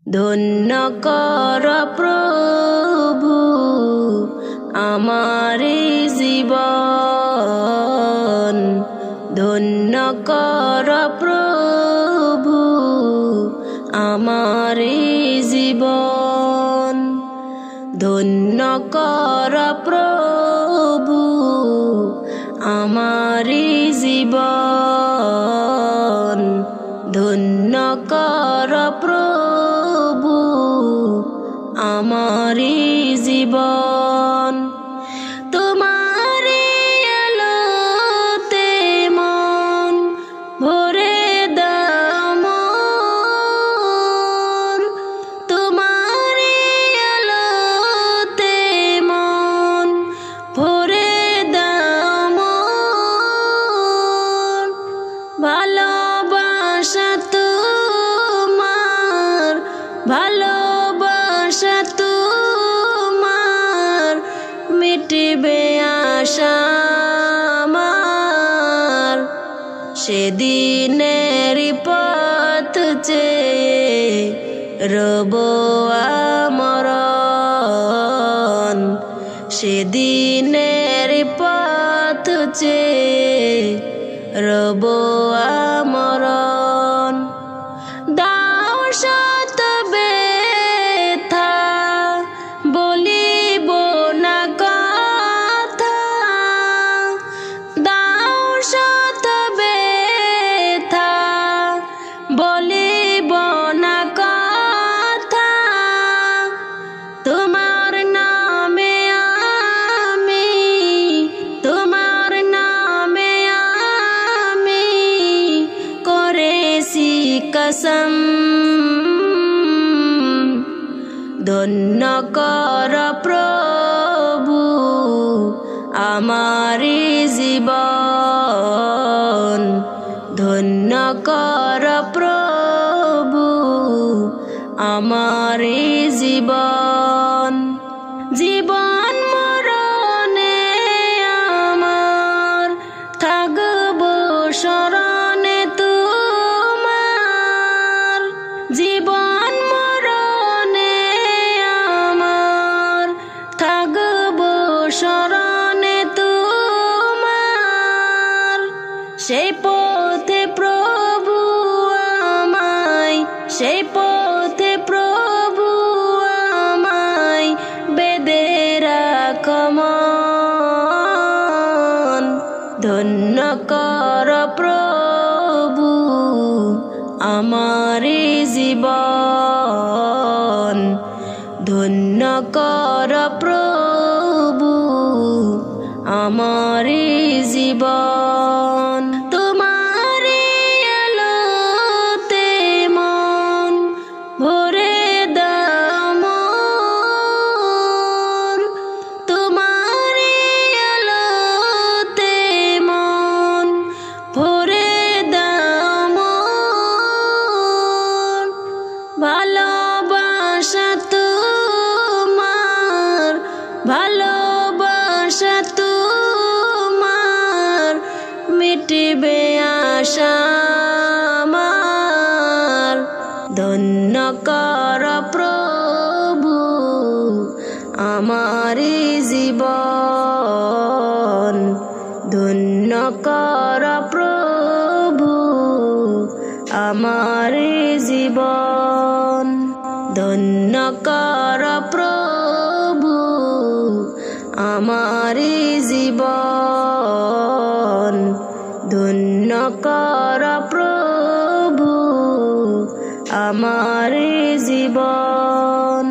ধন্য কর প্রভু আমার জীবন, ধন্য কর প্রভু আমার জীবন, ধন্য কর প্রভু আমার জীবন, ধন্য কর প্রভু আমার জীবন। তোমারি আলোতে মন ভরে দাও মন, তোমারি আলোতে মন ভরে দাও মন। ভালোবাসা তোমার, ভালোবাসা তোমার মিটবে আশা আমার, সেদিনের পথ চেয়ে রব আমরণ, সেদিনের পথ চেয়ে রব আমরণ। দাও শত ব্যথা বলিব না কথা, দাও শত ব্যথা বলিব না কথা। তোমার নামে আমি, তোমার নামে আমি করেছি কসম, ধন্য কর প্রভু আমার জীবন, ধন্য কর প্রভু আমার জীবন। জীবন মরণে আমার থাকব শরণে তোমার, জীবন মরণে আমার থাকব শরণে তোমার। সেই পথে প্রভু আমায়, সেই পথে প্রভু আমায় বেঁধে রাখ মন, ধন্য কর প্রভু আমার জীবন, ধন্য কর প্রভু আমার জীবন। তোমারি আলোতে মন ভরে দাও মন, তোমারি আলোতে মন ভরে দাও মন। ভালোবাসা তোমার, ভালোবাসা তোমার মিটবে আশা আমার, ধন্য কর প্রভু আমার জীবন, ধন্য কর প্রভু আমার জীবন, ধন্য কর প্রভু আমার জীবন, ধন্য কর প্রভু আমার জীবন।